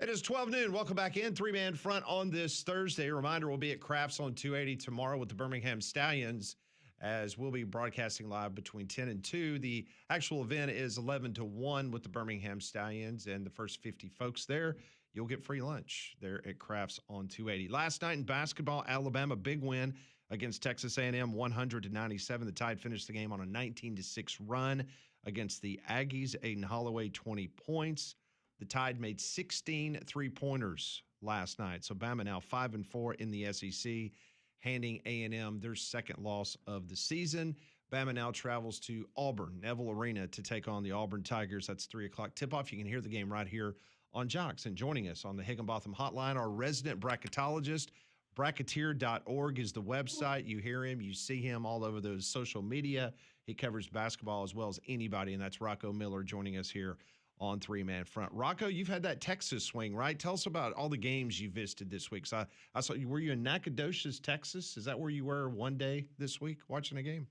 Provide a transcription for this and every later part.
It is 12 noon. Welcome back in. Three-man front on this Thursday. Reminder, we'll be at Crafts on 280 tomorrow with the Birmingham Stallions, as we'll be broadcasting live between 10 and 2. The actual event is 11 to 1 with the Birmingham Stallions, and the first 50 folks there, you'll get free lunch there at Crafts on 280. Last night in basketball, Alabama, big win against Texas A&M, 100-97. The Tide finished the game on a 19-6 run against the Aggies. Aiden Holloway, 20 points. The Tide made 16 three-pointers last night. So Bama now 5-4 in the SEC, handing A&M their second loss of the season. Bama now travels to Auburn, Neville Arena, to take on the Auburn Tigers. That's 3 o'clock tip-off. You can hear the game right here on Jocks. And joining us on the Higginbotham Hotline, our resident bracketologist. Bracketeer.org is the website. You hear him. You see him all over those social media. He covers basketball as well as anybody, and that's Rocco Miller joining us here on Three-Man Front. Rocco, you've had that Texas swing, right? Tell us about all the games you visited this week. So I saw you. Were you in Nacogdoches, Texas? Is that where you were one day this week watching a game?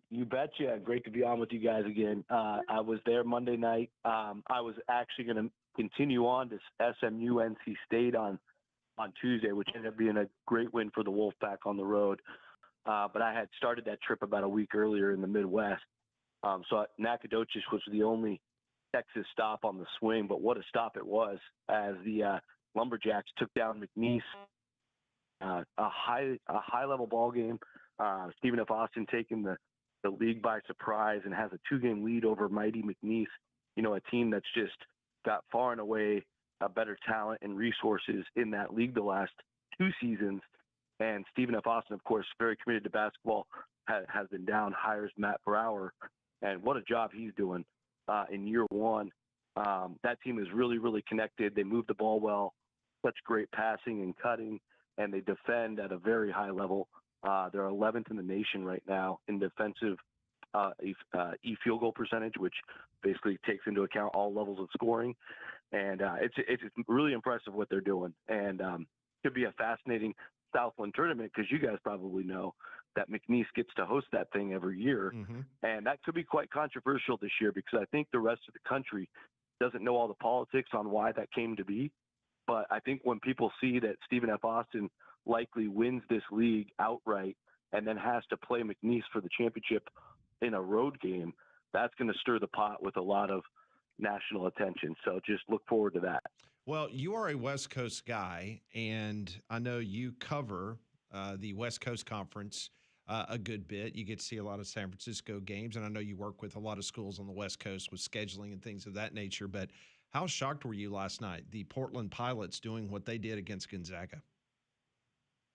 You betcha. Great to be on with you guys again. I was there Monday night. I was actually going to continue on to SMU NC State on Tuesday, which ended up being a great win for the Wolfpack on the road. But I had started that trip about a week earlier in the Midwest. So Nacogdoches was the only Texas stop on the swing, but what a stop it was as the Lumberjacks took down McNeese. A high level ball game. Stephen F. Austin taking the league by surprise and has a 2-game lead over mighty McNeese. You know, a team that's just got far and away a better talent and resources in that league the last 2 seasons. And Stephen F. Austin, of course, very committed to basketball, has been down, hires Matt Brower, and what a job he's doing in year one. That team is really, really connected. They move the ball well, such great passing and cutting, and they defend at a very high level. They're 11th in the nation right now in defensive field goal percentage, which basically takes into account all levels of scoring. And it's really impressive what they're doing. And could be a fascinating Southland tournament because you guys probably know that McNeese gets to host that thing every year. Mm-hmm. And that could be quite controversial this year because I think the rest of the country doesn't know all the politics on why that came to be. But I think when people see that Stephen F. Austin likely wins this league outright and then has to play McNeese for the championship in a road game, that's going to stir the pot with a lot of national attention. So just look forward to that. Well, you are a West Coast guy, and I know you cover the West Coast Conference a good bit. You get to see a lot of San Francisco games, and I know you work with a lot of schools on the West Coast with scheduling and things of that nature. But how shocked were you last night, the Portland Pilots doing what they did against Gonzaga?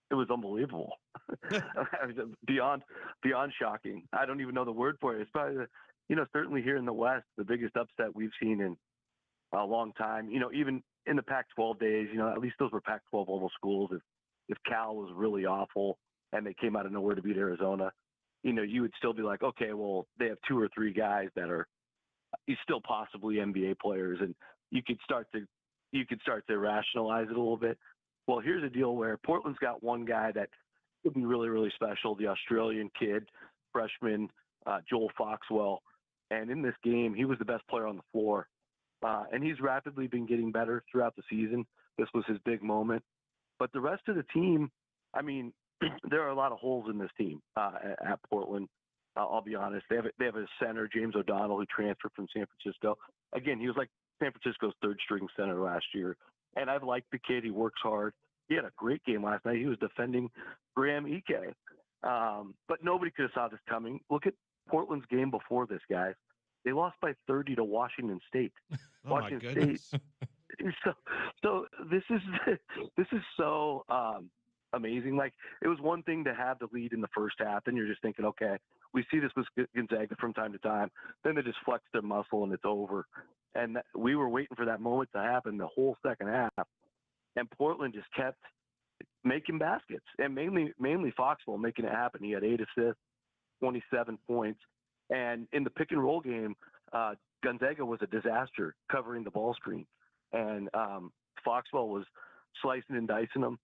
It was unbelievable. beyond shocking. I don't even know the word for it. It's probably, certainly here in the West, the biggest upset we've seen in a long time. Even in the Pac-12 days, at least those were Pac-12 level schools. If Cal was really awful and they came out of nowhere to beat Arizona, you would still be like, okay, well, they have 2 or 3 guys that are still possibly NBA players, and you could start to rationalize it a little bit. Well, here's a deal where Portland's got one guy that could be really, really special, the Australian kid, freshman, Joel Foxwell. And in this game, he was the best player on the floor. And he's rapidly been getting better throughout the season. This was his big moment. But the rest of the team, I mean, there are a lot of holes in this team at Portland. I'll be honest. They have a center, James O'Donnell, who transferred from San Francisco. Again, he was like San Francisco's third-string center last year. And I've liked the kid. He works hard. He had a great game last night. He was defending Graham Ike. But nobody could have saw this coming. Look at Portland's game before this, guys. They lost by 30 to Washington State. Washington my goodness. State. So this is so amazing. Like, it was one thing to have the lead in the first half, and you're just thinking, okay, we see this with Gonzaga from time to time. Then they just flex their muscle and it's over. And we were waiting for that moment to happen the whole second half. And Portland just kept making baskets, and mainly Foxwell making it happen. He had 8 assists, 27 points. And in the pick and roll game, Gonzaga was a disaster covering the ball screen. And Foxwell was slicing and dicing them.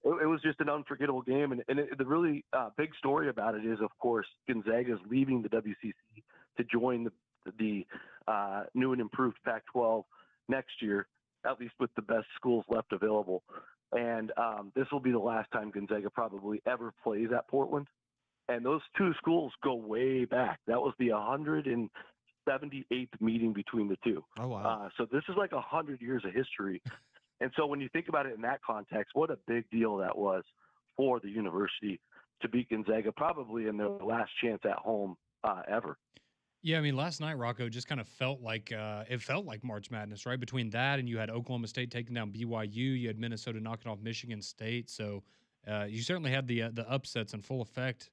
It was just an unforgettable game. And the really big story about it is, of course, Gonzaga is leaving the WCC to join the new and improved Pac-12 next year. at least with the best schools left available. And this will be the last time Gonzaga probably ever plays at Portland. And those two schools go way back. That was the 178th meeting between the two. Oh, wow. So this is like 100 years of history. And so when you think about it in that context, what a big deal that was for the university to beat Gonzaga, probably in their last chance at home ever. Yeah, I mean, last night, Rocco, just kind of felt like it felt like March Madness, right? Between that and you had Oklahoma State taking down BYU, you had Minnesota knocking off Michigan State. So you certainly had the upsets in full effect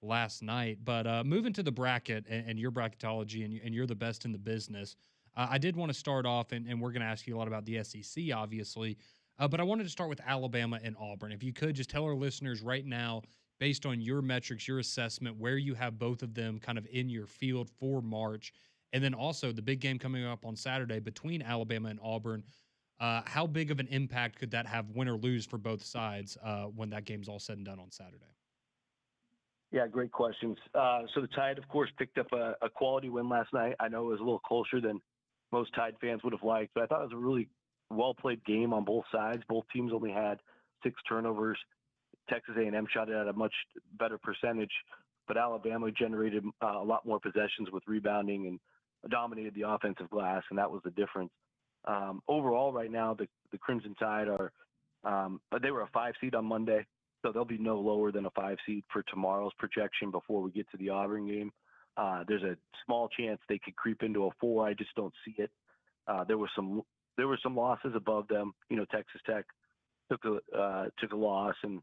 last night. But moving to the bracket and your bracketology, and you're the best in the business. I did want to start off, and we're going to ask you a lot about the SEC, obviously. But I wanted to start with Alabama and Auburn. If you could just tell our listeners right now, based on your metrics, your assessment, where you have both of them kind of in your field for March. And then also the big game coming up on Saturday between Alabama and Auburn. How big of an impact could that have, win or lose, for both sides when that game's all said and done on Saturday? Yeah, great questions. So the Tide, of course, picked up a quality win last night. I know it was a little closer than most Tide fans would have liked, but I thought it was a really well-played game on both sides. Both teams only had 6 turnovers. Texas A&M shot it at a much better percentage, but Alabama generated a lot more possessions with rebounding and dominated the offensive glass, and that was the difference. Overall, right now, the Crimson Tide are they were a 5 seed on Monday, so they'll be no lower than a 5 seed for tomorrow's projection before we get to the Auburn game. There's a small chance they could creep into a 4. I just don't see it. There were some losses above them. You know, Texas Tech took a loss, and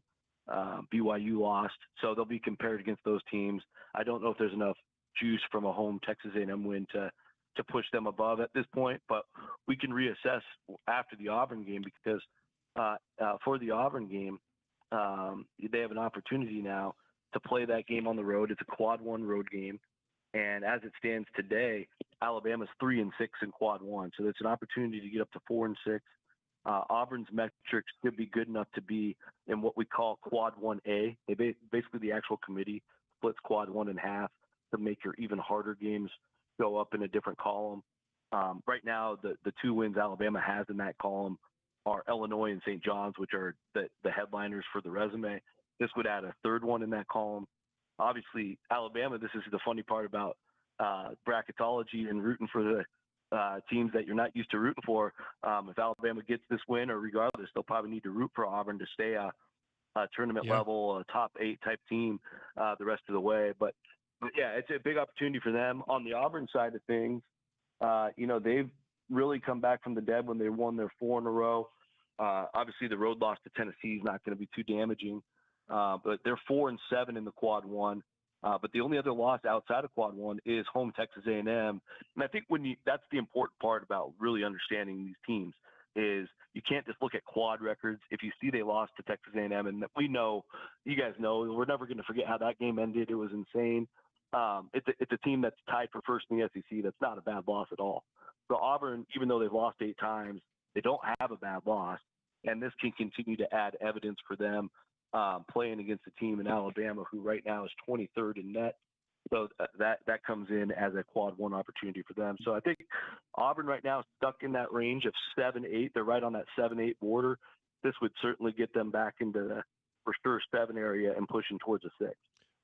BYU lost, so they'll be compared against those teams. I don't know if there's enough juice from a home Texas A&M win to push them above at this point, but we can reassess after the Auburn game, because for the Auburn game, they have an opportunity now to play that game on the road. It's a quad 1 road game, and as it stands today, Alabama's 3-6 in quad 1, so it's an opportunity to get up to 4-6. Auburn's metrics could be good enough to be in what we call quad 1A. Basically, the actual committee splits quad 1 in half to make your even harder games go up in a different column. Right now, the 2 wins Alabama has in that column are Illinois and St. John's, which are the headliners for the resume. This would add a 3rd one in that column. Obviously, Alabama, this is the funny part about bracketology and rooting for the teams that you're not used to rooting for. If Alabama gets this win, or regardless, they'll probably need to root for Auburn to stay a tournament level, a top 8 type team the rest of the way. But yeah, it's a big opportunity for them. On the Auburn side of things, they've really come back from the dead when they won their 4 in a row. Obviously, the road loss to Tennessee is not going to be too damaging, but they're 4-7 in the quad 1. But the only other loss outside of quad 1 is home Texas A&M. And I think that's the important part about really understanding these teams is you can't just look at quad records. If you see they lost to Texas A&M, and we know, you guys know, we're never going to forget how that game ended. It was insane. It's a team that's tied for first in the SEC. That's not a bad loss at all. So Auburn, even though they've lost 8 times, they don't have a bad loss. And this can continue to add evidence for them playing against a team in Alabama who right now is 23rd in net. So that comes in as a quad 1 opportunity for them. So I think Auburn right now is stuck in that range of 7-8. They're right on that 7-8 border. This would certainly get them back into the for sure 7 area and pushing towards a 6.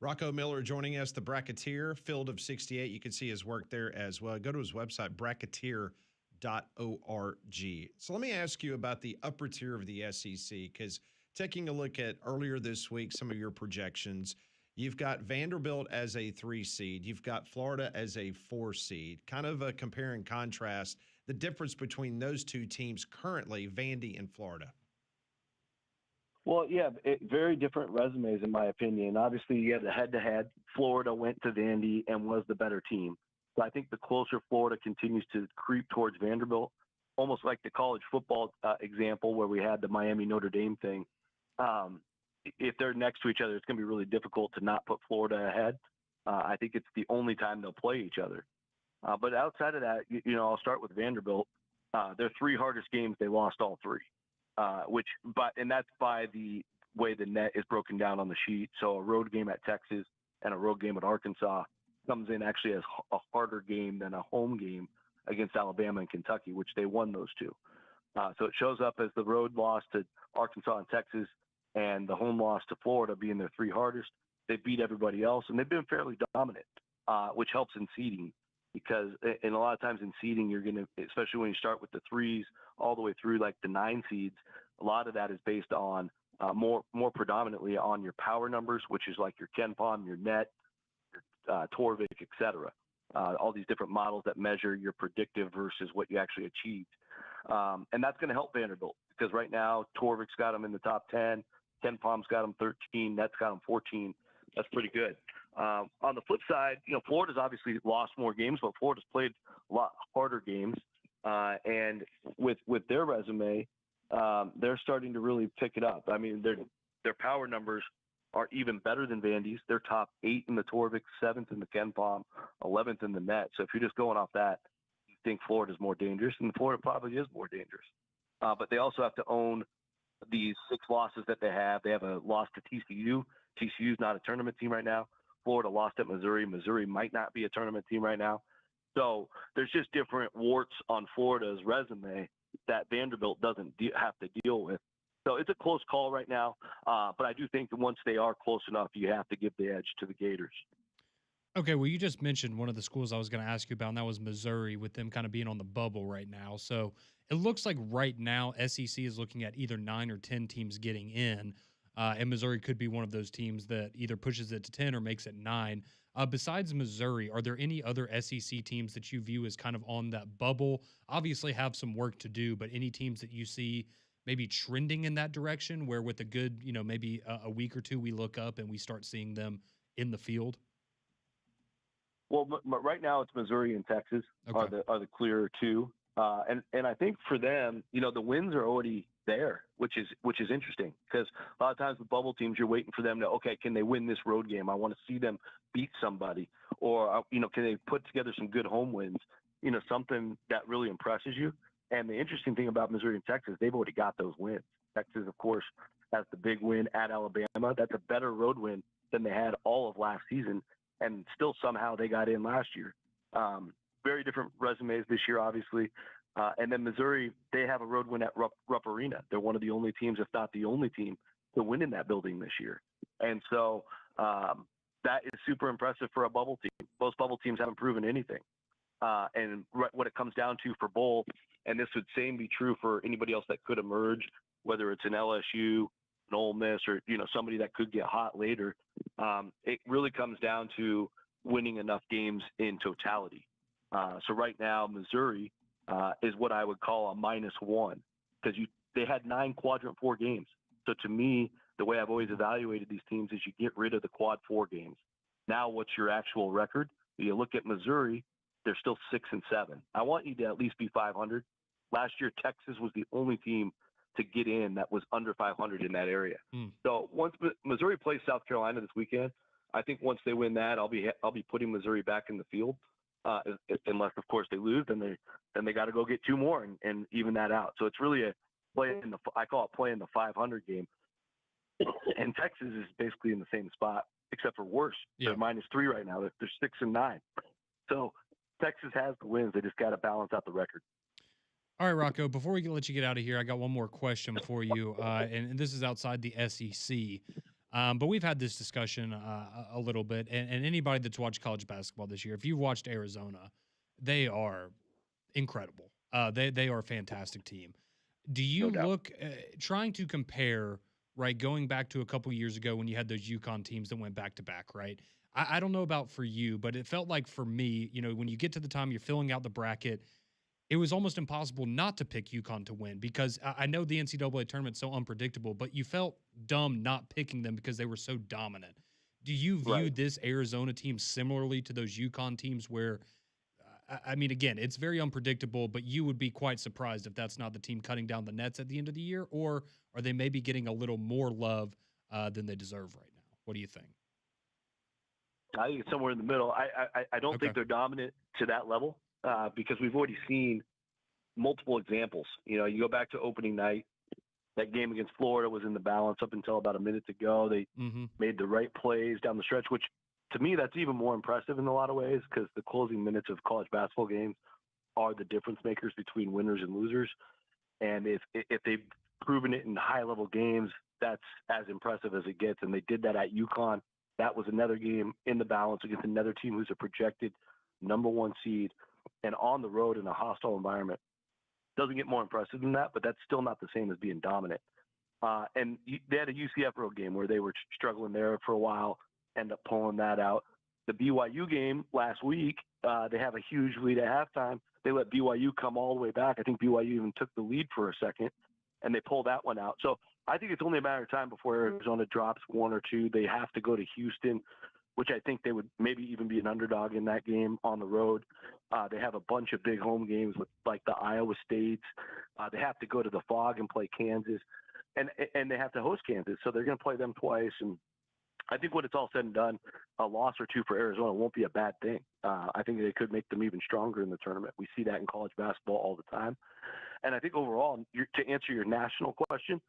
Rocco Miller joining us, the Bracketeer, Field of 68. You can see his work there as well. Go to his website, bracketeer.org. So let me ask you about the upper tier of the SEC, because taking a look at earlier this week, some of your projections, you've got Vanderbilt as a 3 seed. You've got Florida as a 4 seed. Kind of a compare and contrast, the difference between those 2 teams currently, Vandy and Florida. Well, yeah, very different resumes in my opinion. Obviously, you have the head-to-head. Florida went to Vandy and was the better team. So I think the closer Florida continues to creep towards Vanderbilt, almost like the college football example where we had the Miami-Notre Dame thing. If they're next to each other, it's going to be really difficult to not put Florida ahead. I think it's the only time they'll play each other. But outside of that, I'll start with Vanderbilt. Their 3 hardest games, they lost all 3. And that's by the way the net is broken down on the sheet. So a road game at Texas and a road game at Arkansas comes in actually as a harder game than a home game against Alabama and Kentucky, which they won those 2. So it shows up as the road loss to Arkansas and Texas and the home loss to Florida being their three hardest. They beat everybody else, and they've been fairly dominant, which helps in seeding because and a lot of times in seeding, you're going to, especially when you start with the threes all the way through like the 9 seeds, a lot of that is based on more predominantly on your power numbers, which is like your Ken Palm, your net, your Torvik, et cetera. All these different models that measure your predictive versus what you actually achieved. And that's going to help Vanderbilt because right now Torvik's got them in the top 10, Ken Palm's got them 13, Net's got them 14. That's pretty good. On the flip side, Florida's obviously lost more games, but Florida's played a lot harder games. And with their resume, they're starting to really pick it up. I mean, their power numbers are even better than Vandy's. They're top 8 in the Torvik, 7th in the Ken Palm, 11th in the net. So if you're just going off that, you think Florida's more dangerous, and Florida probably is more dangerous. But they also have to own these 6 losses that they have. They have a loss to TCU. TCU's not a tournament team right now. Florida lost at Missouri. Missouri might not be a tournament team right now. So there's just different warts on Florida's resume that Vanderbilt doesn't have to deal with. So it's a close call right now, but I do think that once they are close enough, you have to give the edge to the Gators. Okay, well, you just mentioned one of the schools I was going to ask you about, and that was Missouri, with them kind of being on the bubble right now. So it looks like right now SEC is looking at either 9 or 10 teams getting in, and Missouri could be one of those teams that either pushes it to 10 or makes it 9. Besides Missouri, are there any other SEC teams that you view as kind of on that bubble? Obviously have some work to do, but any teams that you see maybe trending in that direction where with a good, maybe a week or two we look up and we start seeing them in the field? Well, right now it's Missouri and Texas are the clear two, and I think for them, the wins are already there, which is interesting because a lot of times with bubble teams, you're waiting for them to can they win this road game? I want to see them beat somebody, or can they put together some good home wins? Something that really impresses you. And the interesting thing about Missouri and Texas, they've already got those wins. Texas, of course, has the big win at Alabama. That's a better road win than they had all of last season. And still somehow they got in last year. Very different resumes this year, obviously. And then Missouri, they have a road win at Rupp Arena. They're one of the only teams, if not the only team, to win in that building this year. And so that is super impressive for a bubble team. Most bubble teams haven't proven anything. And what it comes down to for bowl, and this would same be true for anybody else that could emerge, whether it's an LSU, an Ole Miss, or somebody that could get hot later. It really comes down to winning enough games in totality. So right now, Missouri is what I would call a -1 because they had 9 quadrant 4 games. So to me, the way I've always evaluated these teams is you get rid of the quad 4 games. Now, what's your actual record? You look at Missouri, they're still 6-7. I want you to at least be 500. Last year, Texas was the only team to get in that was under 500 in that area. So once Missouri plays South Carolina this weekend, I think once they win that, I'll be putting Missouri back in the field. Unless of course they lose, then they got to go get 2 more and even that out. So it's really I call it playing the 500 game. And Texas is basically in the same spot except for worse. Yeah. They're -3 right now. They're 6-9. So Texas has the wins. They just got to balance out the record. All right, Rocco, before we let you get out of here, I got one more question for you, and this is outside the SEC. But we've had this discussion a little bit, and anybody that's watched college basketball this year, if you've watched Arizona, they are incredible. They are a fantastic team. Do you look, trying to compare, right, going back to a couple years ago when you had those UConn teams that went back-to-back, right? I don't know about for you, but it felt like for me, when you get to the time you're filling out the bracket, it was almost impossible not to pick UConn to win because I know the NCAA tournament's so unpredictable, but you felt dumb not picking them because they were so dominant. Do you view this Arizona team similarly to those UConn teams where, I mean, again, it's very unpredictable, but you would be quite surprised if that's not the team cutting down the nets at the end of the year, or are they maybe getting a little more love than they deserve right now? What do you think? I think it's somewhere in the middle. I don't think they're dominant to that level. Because we've already seen multiple examples. You go back to opening night, that game against Florida was in the balance up until about a minute to go. They made the right plays down the stretch, which to me, that's even more impressive in a lot of ways because the closing minutes of college basketball games are the difference makers between winners and losers. And if they've proven it in high level games, that's as impressive as it gets. And they did that at UConn. That was another game in the balance against another team who's a projected number one seed and on the road in a hostile environment. Doesn't get more impressive than that, but that's still not the same as being dominant. And they had a UCF road game where they were struggling there for a while, end up pulling that out. The BYU game last week, they have a huge lead at halftime. They let BYU come all the way back. I think BYU even took the lead for a second, and they pulled that one out. So I think it's only a matter of time before Arizona drops one or two. They have to go to Houston, which I think they would maybe even be an underdog in that game on the road. They have a bunch of big home games with like the Iowa States. They have to go to the Fog and play Kansas, and they have to host Kansas. So they're going to play them twice. And I think when it's all said and done, a loss or two for Arizona won't be a bad thing. I think they could make them even stronger in the tournament. We see that in college basketball all the time. And I think overall, to answer your national question,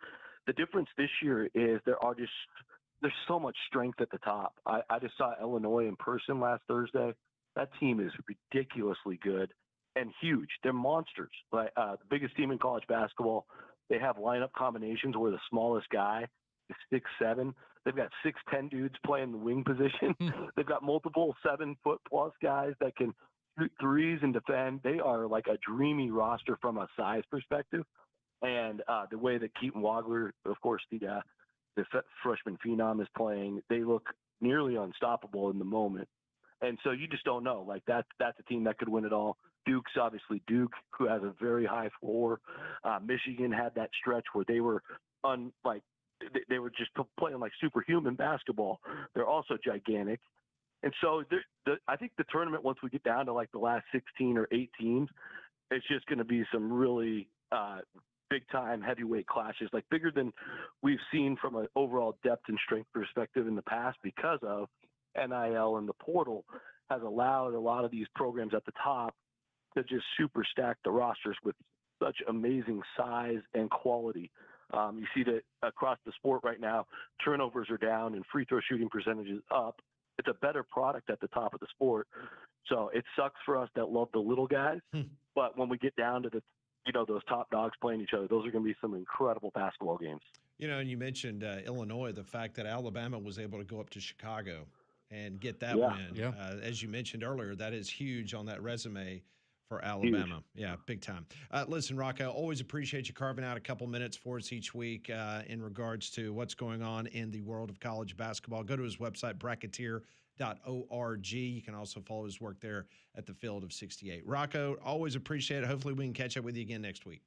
the difference this year is there's so much strength at the top. I just saw Illinois in person last Thursday. That team is ridiculously good and huge. They're monsters. Like the biggest team in college basketball. They have lineup combinations where the smallest guy is 6'7". They've got 6'10" dudes playing the wing position. They've got multiple 7-foot plus guys that can shoot threes and defend. They are like a dreamy roster from a size perspective. And the way that Keaton Wagler, of course, the freshman phenom is playing, they look nearly unstoppable in the moment. And so you just don't know. Like that's a team that could win it all. Duke's obviously Duke, who has a very high floor. Michigan had that stretch where they were they were just playing like superhuman basketball. They're also gigantic. And so I think the tournament, once we get down to like the last 16 or 8 teams, it's just going to be some really big time heavyweight clashes, like bigger than we've seen from an overall depth and strength perspective in the past, because of NIL and the portal has allowed a lot of these programs at the top to just super stack the rosters with such amazing size and quality. You see that across the sport right now, turnovers are down and free throw shooting percentages up. It's a better product at the top of the sport. So it sucks for us that love the little guys. But when we get down to those top dogs playing each other, those are going to be some incredible basketball games. And you mentioned Illinois, the fact that Alabama was able to go up to Chicago and get that win. Yeah. As you mentioned earlier, that is huge on that resume for Alabama. Huge. Yeah, big time. Listen, Rocco, always appreciate you carving out a couple minutes for us each week in regards to what's going on in the world of college basketball. Go to his website, bracketeer.org. You can also follow his work there at the Field of 68. Rocco, always appreciate it. Hopefully we can catch up with you again next week.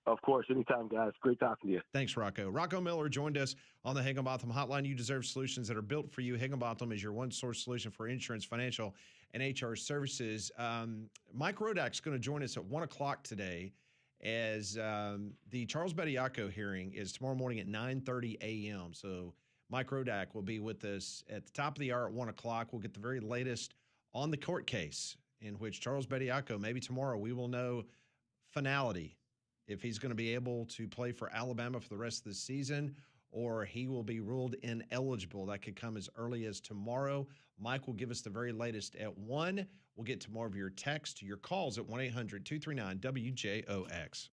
Of course, anytime, guys. Great talking to you. Thanks, Rocco. Rocco Miller joined us on the Higginbotham Hotline. You deserve solutions that are built for you. Higginbotham is your one-source solution for insurance, financial, and HR services. Mike Rodak's going to join us at 1 o'clock today, as the Charles Bediako hearing is tomorrow morning at 9:30 a.m. So Mike Rodak will be with us at the top of the hour at 1 o'clock. We'll get the very latest on the court case in which Charles Bediako, maybe tomorrow, we will know finality, if he's going to be able to play for Alabama for the rest of the season, or he will be ruled ineligible. That could come as early as tomorrow. Mike will give us the very latest at 1. We'll get to more of your text, your calls at 1-800-239-WJOX.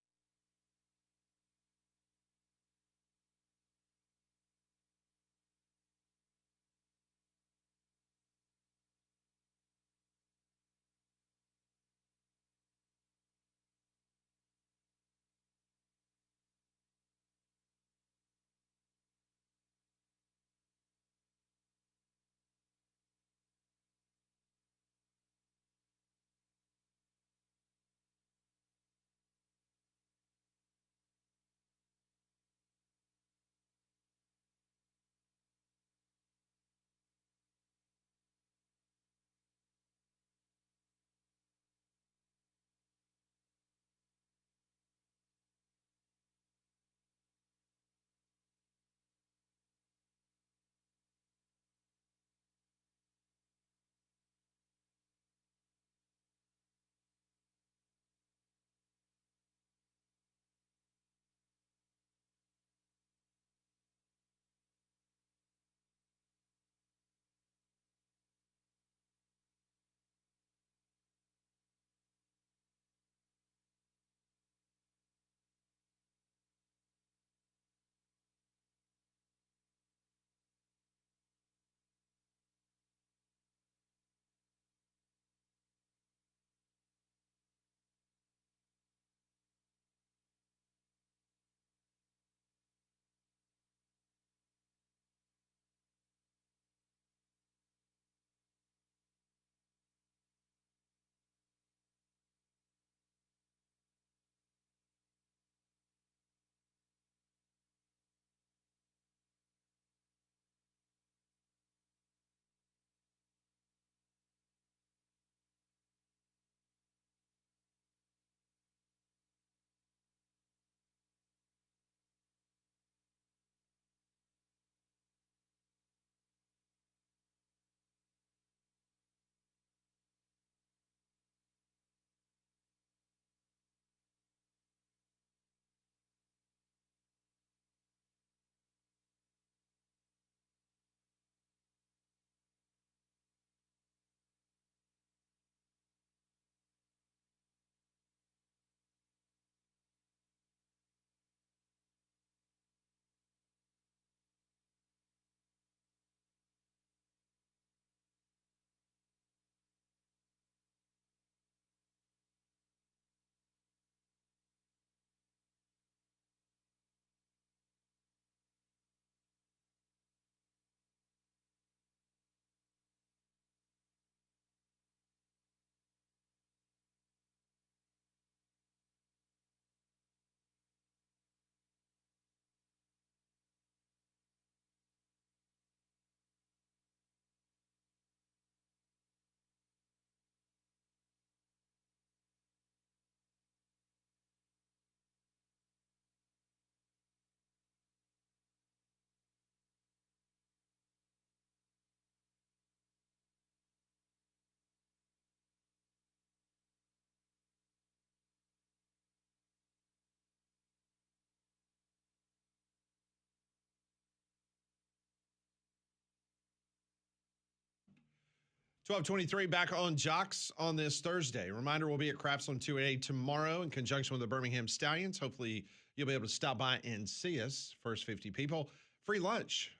12:23 back on Jocks on this Thursday. Reminder, we'll be at Craps on 288 tomorrow in conjunction with the Birmingham Stallions. Hopefully, you'll be able to stop by and see us. First 50 people. Free lunch,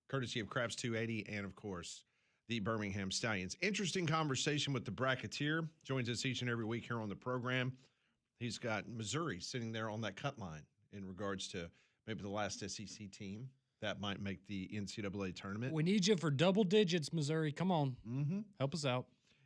courtesy of Craps 280 and, of course, the Birmingham Stallions. Interesting conversation with the Bracketeer. Joins us each and every week here on the program. He's got Missouri sitting there on that cut line in regards to maybe the last SEC team that might make the NCAA tournament. We need you for double digits, Missouri. Come on. Help us out.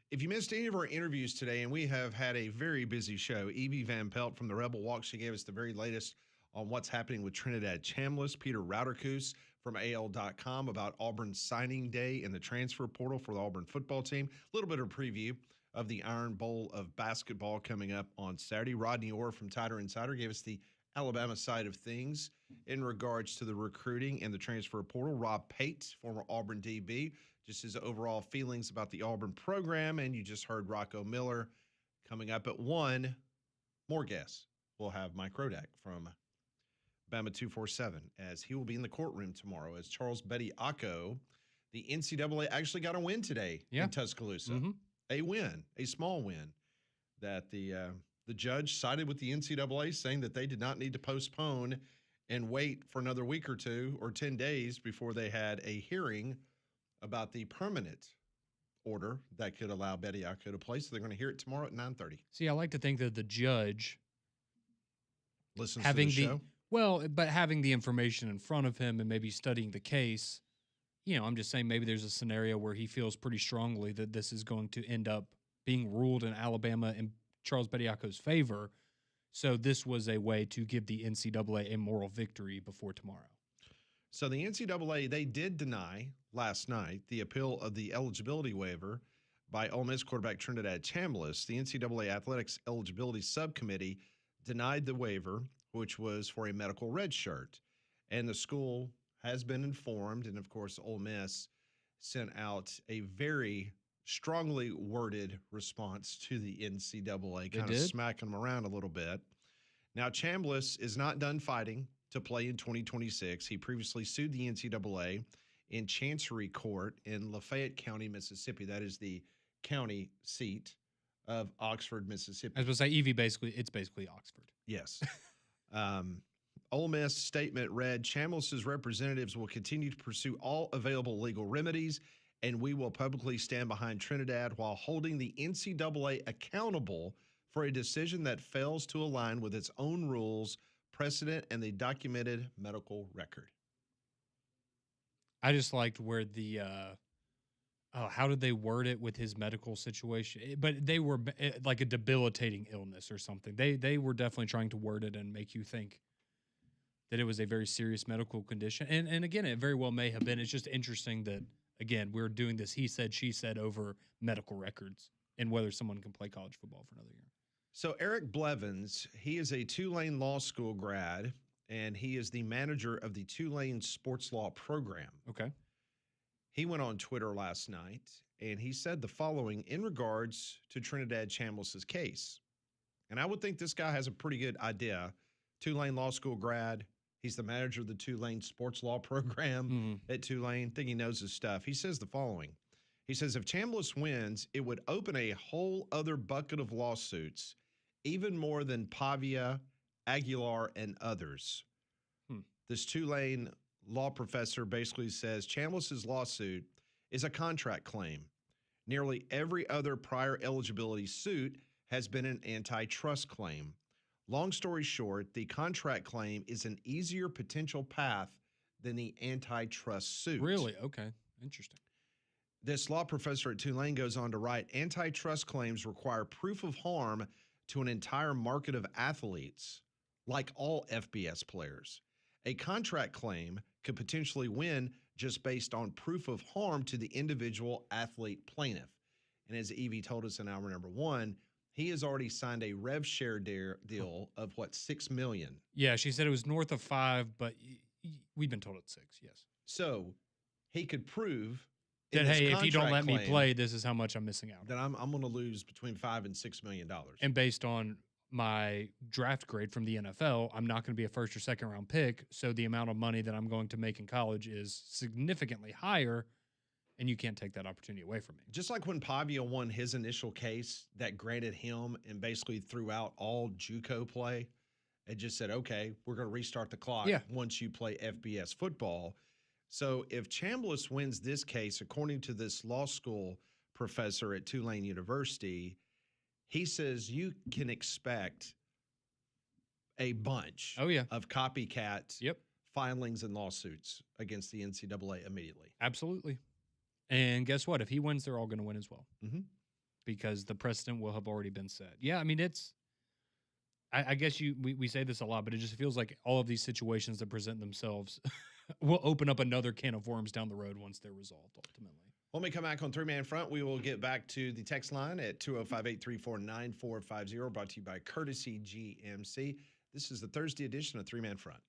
If you missed any of our interviews today, and we have had a very busy show, Evie Van Pelt from the Rebel Walk, she gave us the very latest on what's happening with Trinidad Chambliss. Peter Rauterkus from AL.com about Auburn signing day and the transfer portal for the Auburn football team. A little bit of a preview of the Iron Bowl of basketball coming up on Saturday. Rodney Orr from Tider Insider gave us the Alabama side of things in regards to the recruiting and the transfer portal. Rob Pate, former Auburn DB, just his overall feelings about the Auburn program. And you just heard Rocco Miller coming up at 1. More guests. We'll have Mike Rodak from Bama 247 as he will be in the courtroom tomorrow as Charles Bediako. The NCAA actually got a win today in Tuscaloosa. A win, a small win that the judge sided with the NCAA, saying that they did not need to postpone and wait for another week or 2 or 10 days before they had a hearing about the permanent order that could allow Bediako to play. So they're going to hear it tomorrow at 9:30. See, I like to think that the judge listens to the show. Well, but having the information in front of him and maybe studying the case, I'm just saying maybe there's a scenario where he feels pretty strongly that this is going to end up being ruled in Alabama in Charles Bediako's favor. So this was a way to give the NCAA a moral victory before tomorrow. So the NCAA, they did deny last night the appeal of the eligibility waiver by Ole Miss quarterback Trinidad Chambliss. The NCAA Athletics Eligibility Subcommittee denied the waiver, which was for a medical red shirt. And the school has been informed, and of course Ole Miss sent out a very strongly worded response to the NCAA, kind of smacking them around a little bit. Now, Chambliss is not done fighting to play in 2026. He previously sued the NCAA in Chancery Court in Lafayette County, Mississippi. That is the county seat of Oxford, Mississippi. I was going to say, Evie, it's basically Oxford. Yes. Ole Miss statement read, Chambliss's representatives will continue to pursue all available legal remedies, and we will publicly stand behind Trinidad while holding the NCAA accountable for a decision that fails to align with its own rules, precedent, and the documented medical record. I just liked where the how did they word it with his medical situation? But they were like a debilitating illness or something. They were definitely trying to word it and make you think that it was a very serious medical condition. And again, it very well may have been. It's just interesting that, again, we're doing this he said, she said over medical records and whether someone can play college football for another year. So Eric Blevins, he is a Tulane Law School grad, and he is the manager of the Tulane Sports Law Program. Okay. He went on Twitter last night, and he said the following in regards to Trinidad Chambliss's case. And I would think this guy has a pretty good idea. Tulane Law School grad. He's the manager of the Tulane Sports Law Program at Tulane. I think he knows his stuff. He says the following. He says, if Chambliss wins, it would open a whole other bucket of lawsuits, even more than Pavia, Aguilar, and others. This Tulane law professor basically says Chambliss's lawsuit is a contract claim. Nearly every other prior eligibility suit has been an antitrust claim. Long story short, the contract claim is an easier potential path than the antitrust suit. Really? Okay. Interesting. This law professor at Tulane goes on to write, antitrust claims require proof of harm to an entire market of athletes, like all FBS players. A contract claim could potentially win just based on proof of harm to the individual athlete plaintiff. And as Evie told us in hour number 1, he has already signed a rev share deal of what, $6 million. Yeah, she said it was north of 5, but we've been told it's 6. Yes. So he could prove that, hey, if you don't let me play, this is how much I'm missing out. That I'm going to lose between $5 and $6 million. And based on my draft grade from the NFL, I'm not going to be a first or second round pick. So the amount of money that I'm going to make in college is significantly higher. and you can't take that opportunity away from me. Just like when Pavia won his initial case that granted him and basically threw out all JUCO play and just said, okay, we're going to restart the clock once you play FBS football. So if Chambliss wins this case, according to this law school professor at Tulane University, he says you can expect a bunch of copycat filings and lawsuits against the NCAA immediately. Absolutely. And guess what? If he wins, they're all going to win as well. Because the precedent will have already been set. Yeah, I mean, it's I guess we say this a lot, but it just feels like all of these situations that present themselves will open up another can of worms down the road once they're resolved ultimately. When we come back on Three-Man Front, we will get back to the text line at 205-834-9450, brought to you by Courtesy GMC. This is the Thursday edition of Three-Man Front.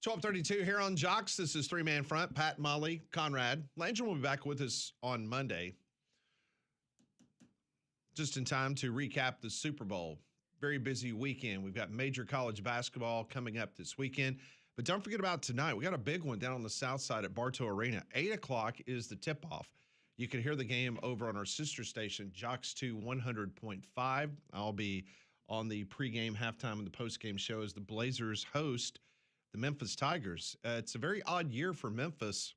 $12:32 here on Jocks. This is Three-Man Front. Pat, Molly, Conrad. Landry will be back with us on Monday, just in time to recap the Super Bowl. Very busy weekend. We've got major college basketball coming up this weekend. But don't forget about tonight. We got a big one down on the south side at Bartow Arena. 8 o'clock is the tip-off. You can hear the game over on our sister station, Jocks 2 100.5. I'll be on the pregame, halftime, and the postgame show as the Blazers host the Memphis Tigers. It's a very odd year for Memphis.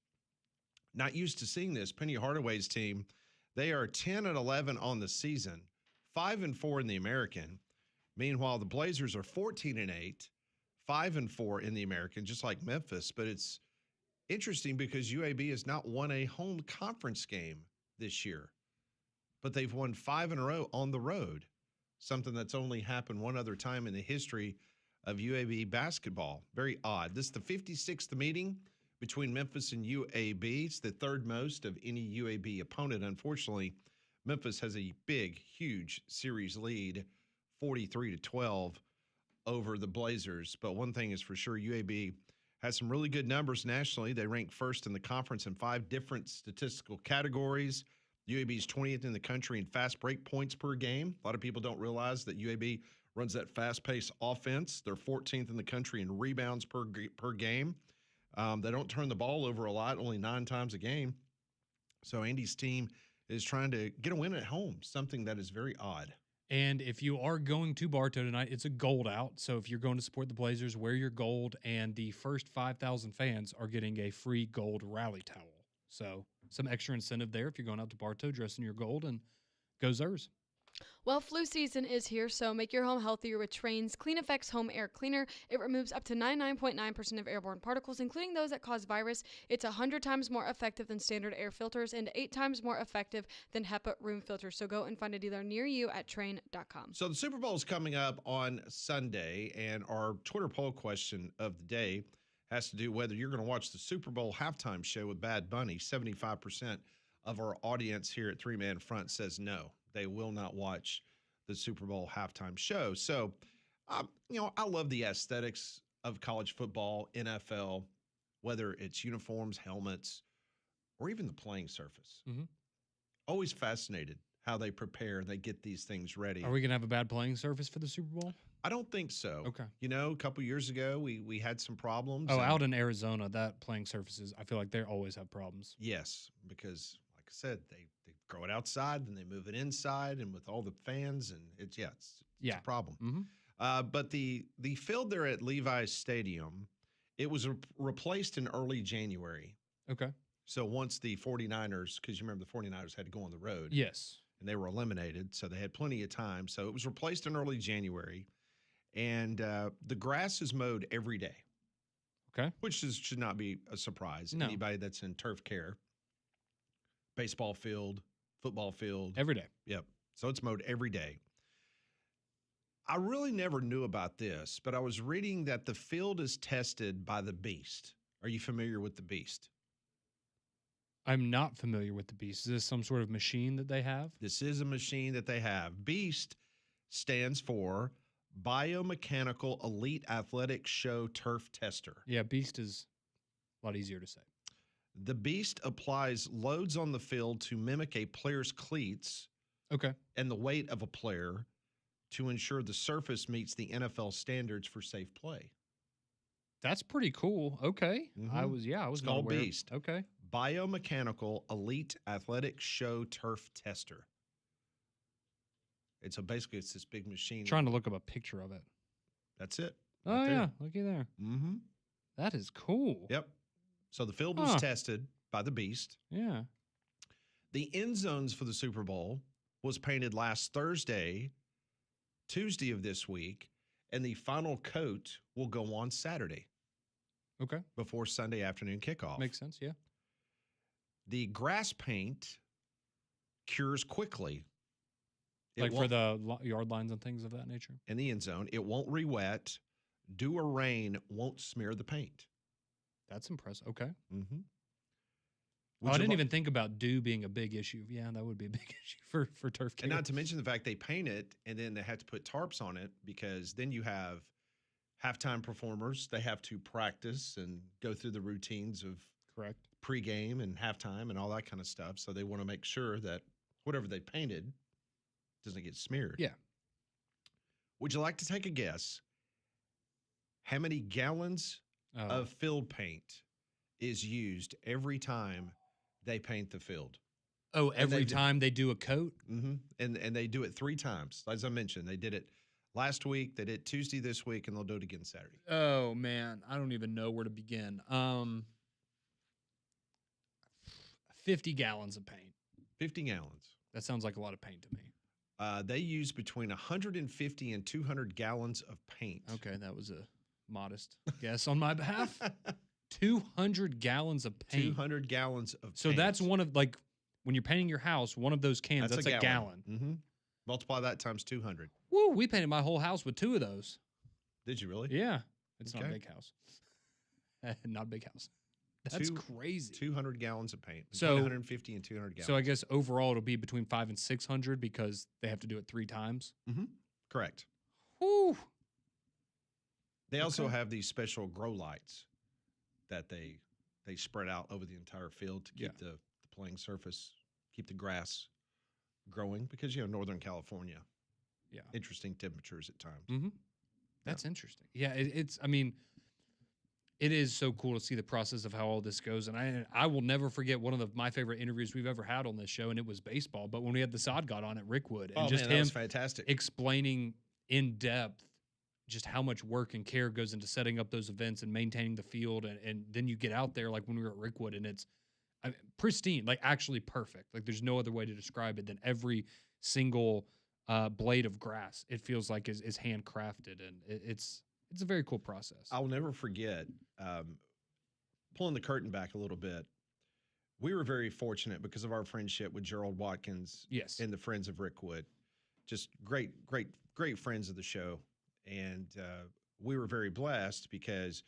Not used to seeing this. Penny Hardaway's team, they are 10-11 on the season, 5-4 in the American. Meanwhile, the Blazers are 14-8, 5-4 in the American, just like Memphis. But it's interesting because UAB has not won a home conference game this year, but they've won 5 in a row on the road, something that's only happened one other time in the history of UAB basketball. Very odd. This is the 56th meeting between Memphis and UAB. It's the third most of any UAB opponent. Unfortunately, Memphis has a big, huge series lead, 43-12 over the Blazers. But one thing is for sure, UAB has some really good numbers nationally. They rank first in the conference in 5 different statistical categories. UAB is 20th in the country in fast break points per game. A lot of people don't realize that UAB runs that fast-paced offense. They're 14th in the country in rebounds per game. They don't turn the ball over a lot, only 9 times a game. So Andy's team is trying to get a win at home, something that is very odd. And if you are going to Bartow tonight, it's a gold out. So if you're going to support the Blazers, wear your gold, and the first 5,000 fans are getting a free gold rally towel. So some extra incentive there if you're going out to Bartow, dressing your gold, and go Zers. Well, flu season is here, so make your home healthier with Train's Clean Effects Home Air Cleaner. It removes up to 99.9% of airborne particles, including those that cause virus. It's 100 times more effective than standard air filters and 8 times more effective than HEPA room filters. So go and find a dealer near you at train.com. So the Super Bowl is coming up on Sunday, and our Twitter poll question of the day has to do whether you're going to watch the Super Bowl halftime show with Bad Bunny. 75% of our audience here at Three Man Front says no. They will not watch the Super Bowl halftime show. So, I love the aesthetics of college football, NFL, whether it's uniforms, helmets, or even the playing surface. Mm-hmm. Always fascinated how they prepare, they get these things ready. Are we going to have a bad playing surface for the Super Bowl? I don't think so. Okay. A couple years ago, we had some problems. Oh, out in Arizona, that playing surfaces, I feel like they always have problems. Yes, because like I said, they grow it outside, then they move it inside, and with all the fans, and it's a problem. Mm-hmm. But the field there at Levi's Stadium, it was replaced in early January. Okay. So once the 49ers, because you remember the 49ers had to go on the road. Yes. And they were eliminated, so they had plenty of time. So it was replaced in early January, and the grass is mowed every day. Okay. Which should not be a surprise. No. Anybody that's in turf care, baseball field, football field. Every day. Yep. So it's mowed every day. I really never knew about this, but I was reading that the field is tested by the Beast. Are you familiar with the Beast? I'm not familiar with the Beast. Is this some sort of machine that they have? This is a machine that they have. BEAST stands for Biomechanical Elite Athletic Show Turf Tester. Yeah, Beast is a lot easier to say. The Beast applies loads on the field to mimic a player's cleats Okay. and the weight of a player to ensure the surface meets the NFL standards for safe play. That's pretty cool. Okay. Mhm. I was It's not called aware. BEAST. Okay. Biomechanical Elite Athletic Show Turf Tester. Basically it's this big machine. Trying to look up a picture of it. That's it. Oh, right there. yeah. Looky there. Mm-hmm. That is cool. Yep. So the field was tested by the Beast. Yeah. The end zones for the Super Bowl was painted last Tuesday of this week, and the final coat will go on Saturday Okay. before Sunday afternoon kickoff. Makes sense. Yeah. The grass paint cures quickly. Like for the yard lines and things of that nature. In the end zone, it won't re-wet. Dew or rain won't smear the paint. That's impressive. Okay. Mm-hmm. I didn't even think about dew being a big issue. Yeah, that would be a big issue for turf care. And not to mention the fact they paint it and then they have to put tarps on it because then you have halftime performers. They have to practice and go through the routines of Correct. pregame and halftime and all that kind of stuff. So they want to make sure that whatever they painted doesn't get smeared. Yeah. Would you like to take a guess how many gallons of field paint is used every time they paint the field? Oh, every time they do a coat? Mm-hmm. And they do it 3 times. As I mentioned, they did it last week. They did Tuesday this week, and they'll do it again Saturday. Oh man, I don't even know where to begin. 50 gallons of paint. 50 gallons. That sounds like a lot of paint to me. They use between 150 and 200 gallons of paint. Okay, that was a modest guess on my behalf. 200 gallons of paint. 200 gallons of paint. So that's one of, like, when you're painting your house, one of those cans, that's a gallon. Mm-hmm. Multiply that times 200. Woo, we painted my whole house with 2 of those. Did you really? Yeah. It's not a Okay. big house. Not a big house. That's crazy. 200 gallons of paint. So- Between 150 and 200 gallons. So I guess overall it'll be between 500 and 600 because they have to do it 3 times. Correct. Woo. They also Okay. have these special grow lights that they spread out over the entire field to keep the playing surface, keep the grass growing because, Northern California, Yeah. interesting temperatures at times. Mm-hmm. That's interesting. Yeah, it is so cool to see the process of how all this goes. And I will never forget one of my favorite interviews we've ever had on this show, and it was baseball. But when we had the Sod God on at Rickwood, and just man, that him was fantastic. explaining in depth just how much work and care goes into setting up those events and maintaining the field. And then you get out there, like when we were at Rickwood, and it's pristine, like actually perfect. Like there's no other way to describe it than every single blade of grass, it feels like is handcrafted. And it's a very cool process. I'll never forget, pulling the curtain back a little bit, we were very fortunate because of our friendship with Gerald Watkins Yes. and the Friends of Rickwood. Just great friends of the show. And we were very blessed because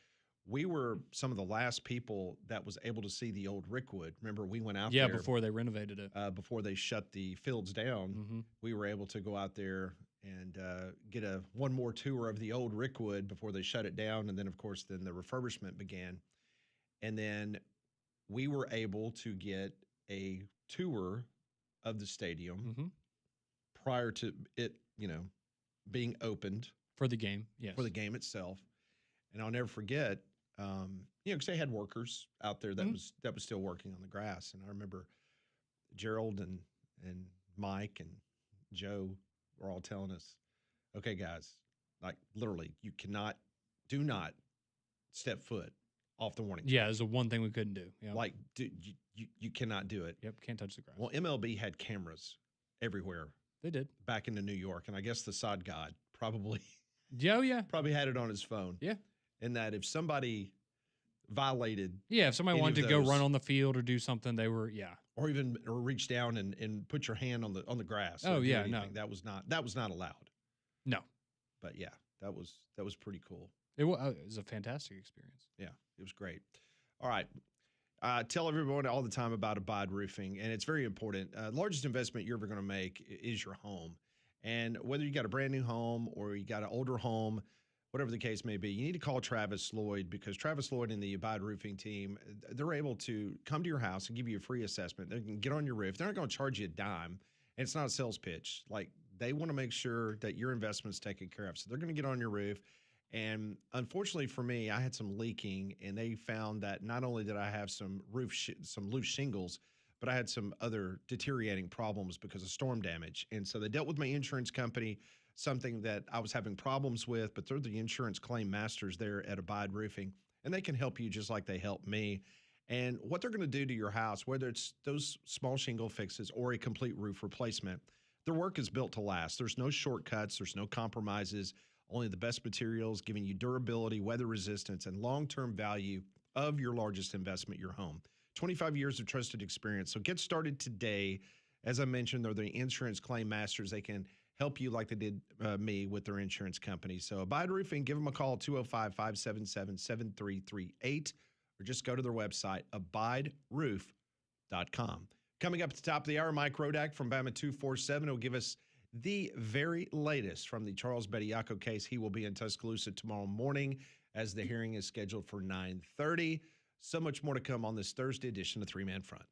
we were some of the last people that was able to see the old Rickwood. Remember, we went out there before they renovated it. before they shut the fields down. Mm-hmm. We were able to go out there and get one more tour of the old Rickwood before they shut it down. And then, of course, the refurbishment began. And then we were able to get a tour of the stadium Mm-hmm. prior to it, being opened For the game, yes. for the game itself. And I'll never forget, because they had workers out there that Mhm. was still working on the grass. And I remember Gerald and Mike and Joe were all telling us, okay, guys, like literally, do not step foot off the warning. Yeah, it was the one thing we couldn't do. Yeah. Like, you cannot do it. Yep, can't touch the grass. Well, MLB had cameras everywhere They did. back into New York. And I guess the sod god probably Yeah. probably had it on his phone. Yeah. And that if somebody violated Yeah, if somebody Any wanted of to go those. run on the field or do something, they were, or reach down and put your hand on the grass. Oh, or do yeah, no. anything, that was not allowed. No. But yeah, that was pretty cool. It was a fantastic experience. Yeah, it was great. All right. Tell everyone all the time about Abide Roofing, and it's very important. The largest investment you're ever going to make is your home. And whether you got a brand new home or you got an older home, whatever the case may be, you need to call Travis Lloyd because Travis Lloyd and the Abide Roofing team, they're able to come to your house and give you a free assessment. They can get on your roof. They're not going to charge you a dime, and it's not a sales pitch. Like, they want to make sure that your investment's taken care of. So they're going to get on your roof. And unfortunately for me, I had some leaking, and they found that not only did I have some some loose shingles, but I had some other deteriorating problems because of storm damage. And so they dealt with my insurance company, something that I was having problems with, but they're the insurance claim masters there at Abide Roofing, and they can help you just like they helped me. And what they're going to do to your house, whether it's those small shingle fixes or a complete roof replacement, their work is built to last. There's no shortcuts. There's no compromises. Only the best materials, giving you durability, weather resistance, and long-term value of your largest investment, your home. 25 years of trusted experience. So get started today. As I mentioned, they're the insurance claim masters. They can help you like they did me with their insurance company. So Abide Roofing, give them a call, 205-577-7338, or just go to their website, abideroof.com. Coming up at the top of the hour, Mike Rodak from Bama 247 will give us the very latest from the Charles Bediaco case. He will be in Tuscaloosa tomorrow morning as the hearing is scheduled for 9:30. So much more to come on this Thursday edition of Three Man Front.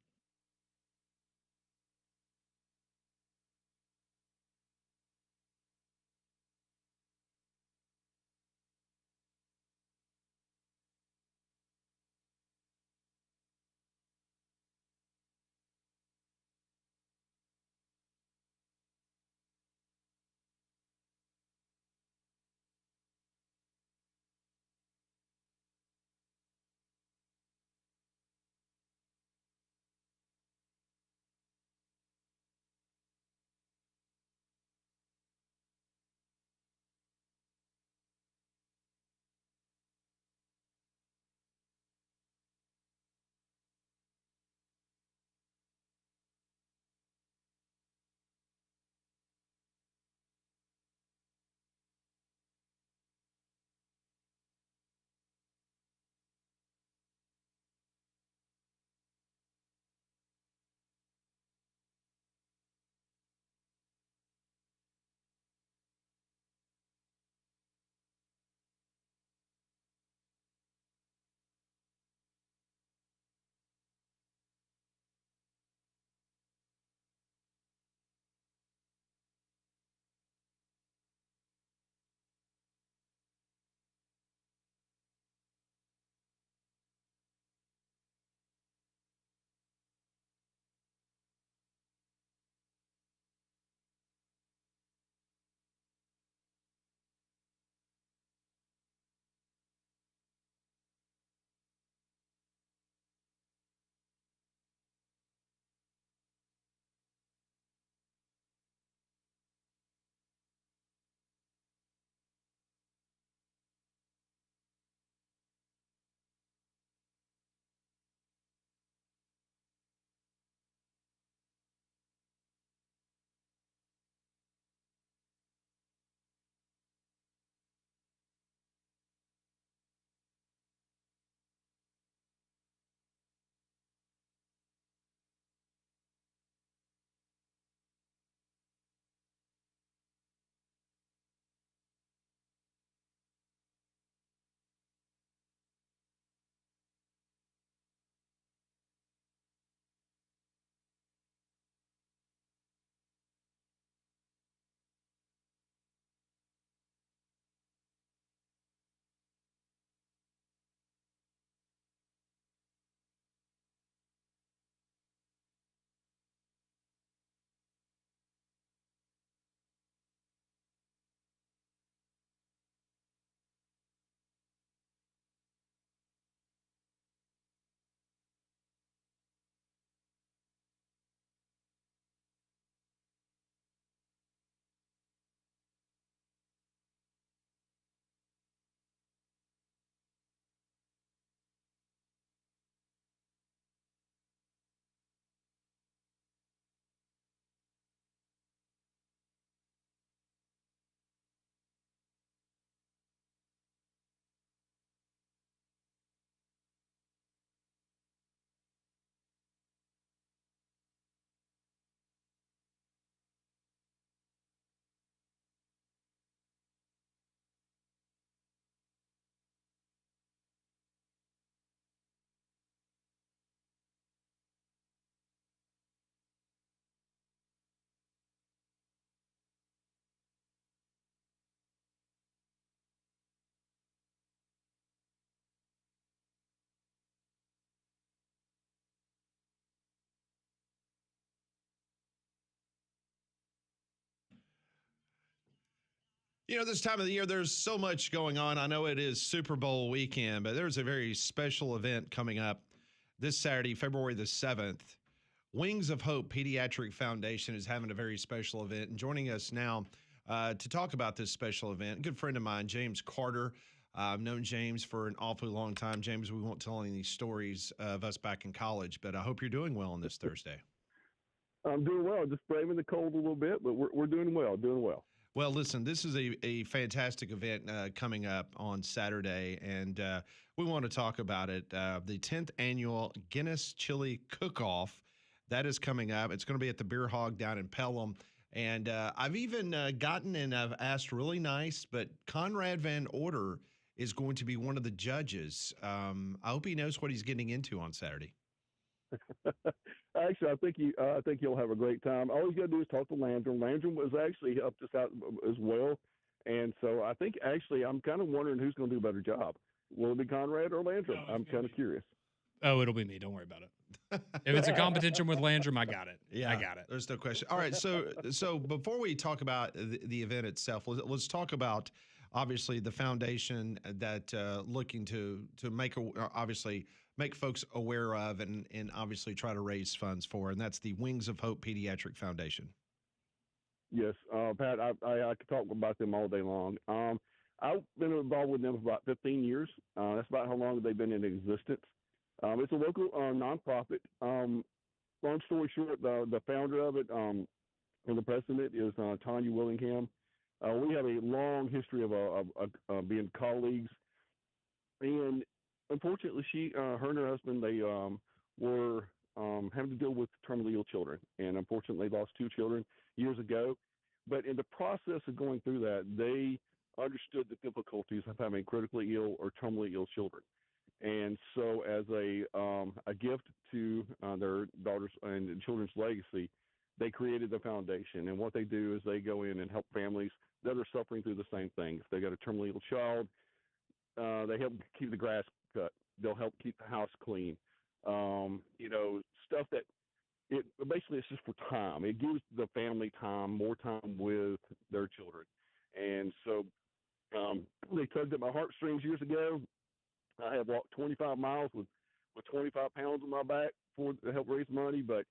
This time of the year, there's so much going on. I know it is Super Bowl weekend, but there's a very special event coming up this Saturday, February the 7th. Wings of Hope Pediatric Foundation is having a very special event. And joining us now to talk about this special event, a good friend of mine, James Carter. I've known James for an awfully long time. James, we won't tell any of these stories of us back in college, but I hope you're doing well on this Thursday. I'm doing well, just braving the cold a little bit, but we're doing well, doing well. Well, listen, this is a fantastic event coming up on Saturday, and we want to talk about it. The 10th annual Guinness Chili Cook-Off, that is coming up. It's going to be at the Beer Hog down in Pelham. And I've even gotten and I've asked really nice, but Conrad Van Order is going to be one of the judges. I hope he knows what he's getting into on Saturday. Actually, I think you'll have a great time. All you got to do is talk to Landrum. Landrum was actually helped us out as well, and so I think actually I'm kind of wondering who's going to do a better job. Will it be Conrad or Landrum? I'm kind of curious. Oh, it'll be me. Don't worry about it. If it's a competition with Landrum, I got it. Yeah, I got it. There's no question. All right, so before we talk about the event itself, let's talk about obviously the foundation that looking to make obviously make folks aware of and obviously try to raise funds for, and that's the Wings of Hope Pediatric Foundation. Yes, Pat, I could talk about them all day long. I've been involved with them for about 15 years. That's about how long they've been in existence. It's a local nonprofit. Long story short, the founder of it and the president is Tanya Willingham. We have a long history of being colleagues, and unfortunately, her and her husband, they were having to deal with terminally ill children, and unfortunately lost 2 children years ago. But in the process of going through that, they understood the difficulties of having critically ill or terminally ill children. And so as a gift to their daughters and children's legacy, they created the foundation. And what they do is they go in and help families that are suffering through the same thing. If they got a terminally ill child, they help keep the grass cut. They'll help keep the house clean. Stuff that basically it's just for time. It gives the family time, more time with their children. And so they tugged at my heartstrings years ago. I have walked 25 miles with 25 pounds on my back to help raise money, but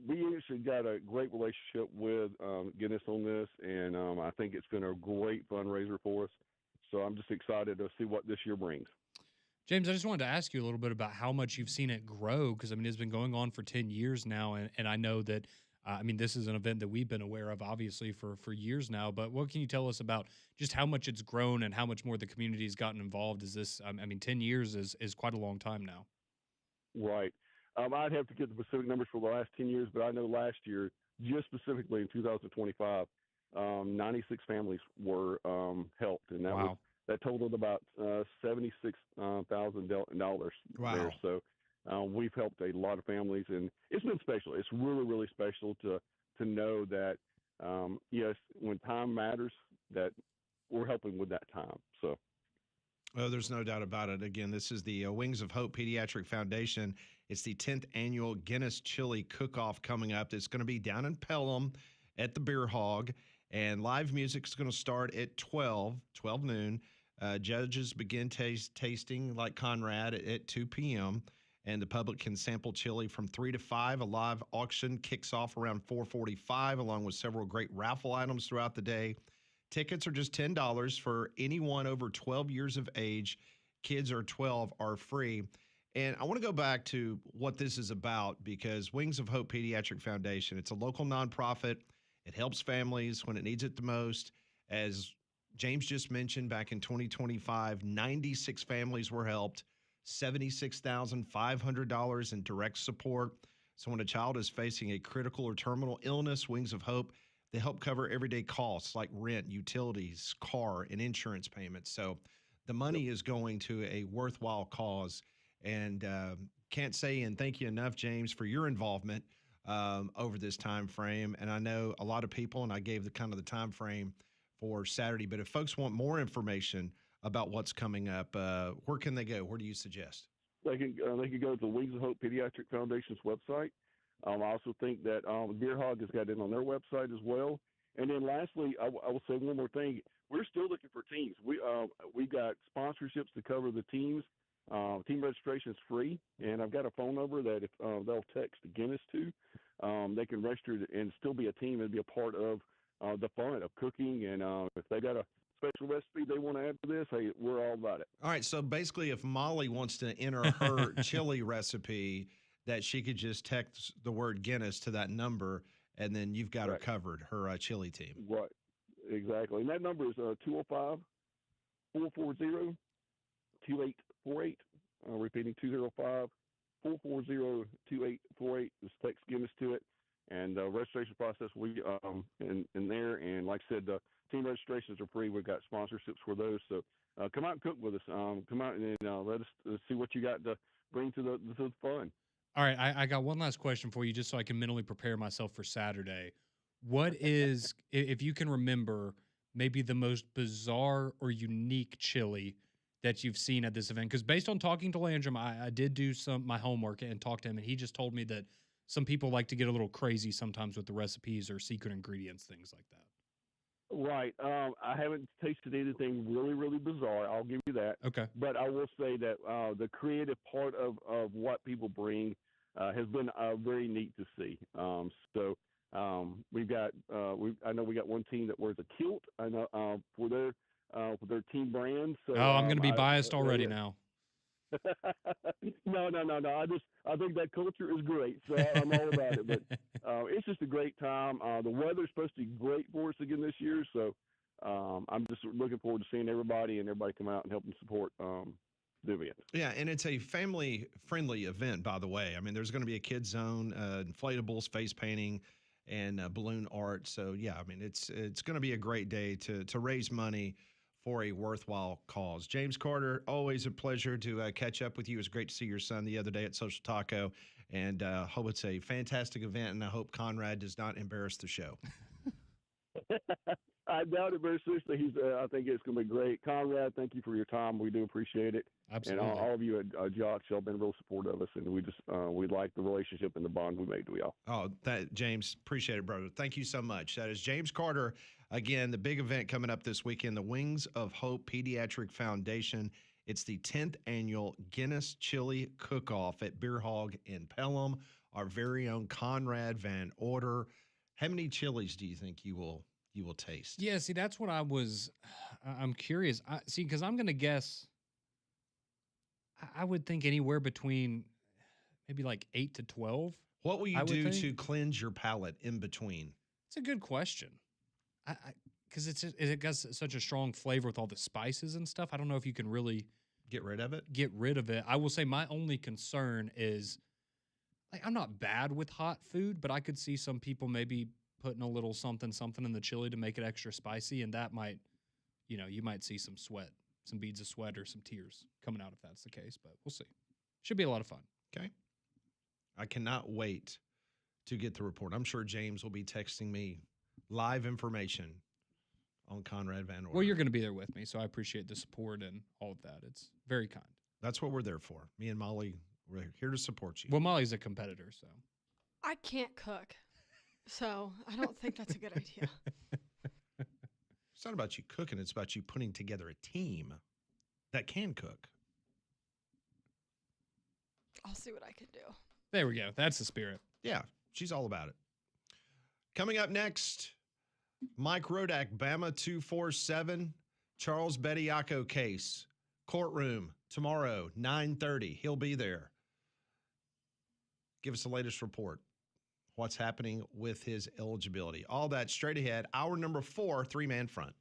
we actually got a great relationship with Guinness on this, and I think it's been a great fundraiser for us. So I'm just excited to see what this year brings. James, I just wanted to ask you a little bit about how much you've seen it grow, because, I mean, it's been going on for 10 years now, and I know that, this is an event that we've been aware of, obviously, for years now, but what can you tell us about just how much it's grown and how much more the community has gotten involved? 10 years is quite a long time now. Right. I'd have to get the specific numbers for the last 10 years, but I know last year, just specifically in 2025, 96 families were helped, and that totaled about $76,000 there. So we've helped a lot of families, and it's been special. It's really, really special to know that, yes, when time matters, that we're helping with that time. So. Oh, there's no doubt about it. Again, this is the Wings of Hope Pediatric Foundation. It's the 10th annual Guinness Chili Cook-Off coming up. It's going to be down in Pelham at the Beer Hog, and live music is going to start at 12 noon. Judges begin tasting like Conrad at 2 p.m., and the public can sample chili from 3 to 5. A live auction kicks off around 4:45, along with several great raffle items throughout the day. Tickets are just $10 for anyone over 12 years of age. Kids are 12 are free. And I want to go back to what this is about, because Wings of Hope Pediatric Foundation, it's a local nonprofit. It helps families when it needs it the most. As James just mentioned, back in 2025, 96 families were helped, $76,500 in direct support. So when a child is facing a critical or terminal illness, Wings of Hope, they help cover everyday costs like rent, utilities, car, and insurance payments. So the money is going to a worthwhile cause. And can't say and thank you enough, James, for your involvement over this time frame. And I know a lot of people, and I gave the kind of the time frame for Saturday. But if folks want more information about what's coming up, where can they go? Where do you suggest? They can go to the Wings of Hope Pediatric Foundation's website. I also think that Beer Hog has got it on their website as well. And then lastly, I will say one more thing. We're still looking for teams. We got sponsorships to cover the teams. Team registration is free, and I've got a phone number that if they'll text Guinness to, they can register and still be a team and be a part of the fun of cooking. And if they got a special recipe they want to add to this, hey, we're all about it. All right. So basically, if Molly wants to enter her chili recipe, that she could just text the word Guinness to that number, and then you've got her covered, her chili team. Right. Exactly. And that number is 205 440 2848. Repeating 205 440 2848. Just text Guinness to it. And registration process will be in there. And like I said, team registrations are free. We've got sponsorships for those. So come out and cook with us. Come out and let us see what you got to bring to the fun. All right, I got one last question for you, just so I can mentally prepare myself for Saturday. What is, if you can remember, maybe the most bizarre or unique chili that you've seen at this event? Because based on talking to Landrum, I did do my homework and talk to him, and he just told me that some people like to get a little crazy sometimes with the recipes or secret ingredients, things like that. Right. I haven't tasted anything really, really bizarre. I'll give you that. Okay. But I will say that the creative part of what people bring has been very neat to see. We've got I know we got one team that wears a kilt. I know for their team brand. So I'm going to be biased already now. No. I think that culture is great. So I'm all about it. But it's just a great time. The weather's supposed to be great for us again this year. So I'm just looking forward to seeing everybody come out and help them support the event. Yeah, and it's a family-friendly event, by the way. I mean, there's going to be a kids zone, inflatables, face painting, and balloon art. So, yeah, I mean, it's going to be a great day to raise money for a worthwhile cause. James Carter, always a pleasure to catch up with you. It was great to see your son the other day at Social Taco, and hope it's a fantastic event, and I hope Conrad does not embarrass the show. I doubt it very seriously. I think it's going to be great. Conrad, thank you for your time. We do appreciate it. Absolutely. And all of you at Josh have been real supportive of us, and we like the relationship and the bond we made to y'all. Oh, James, appreciate it, brother. Thank you so much. That is James Carter. Again, the big event coming up this weekend, the Wings of Hope Pediatric Foundation. It's the 10th annual Guinness Chili Cook-Off at Beer Hog in Pelham. Our very own Conrad Van Order. How many chilies do you think you will taste? Yeah, see, that's what I'm curious. Because I'm going to guess, I would think anywhere between maybe like 8 to 12. What will you do to cleanse your palate in between? It's a good question. Because it got such a strong flavor with all the spices and stuff. I don't know if you can really get rid of it. I will say my only concern is, like, I'm not bad with hot food, but I could see some people maybe putting a little something in the chili to make it extra spicy, and that might, you might see some sweat, some beads of sweat or some tears coming out if that's the case, but we'll see. Should be a lot of fun. Okay. I cannot wait to get the report. I'm sure James will be texting me live information on Conrad Van Order. Well, you're going to be there with me, so I appreciate the support and all of that. It's very kind. That's what we're there for. Me and Molly, we're here to support you. Well, Molly's a competitor, so. I can't cook, so I don't think that's a good idea. It's not about you cooking. It's about you putting together a team that can cook. I'll see what I can do. There we go. That's the spirit. Yeah, she's all about it. Coming up next, Mike Rodak, Bama 247, Charles Bediako case, courtroom tomorrow, 9:30. He'll be there. Give us the latest report. What's happening with his eligibility. All that straight ahead. Hour number 4, 3-man front.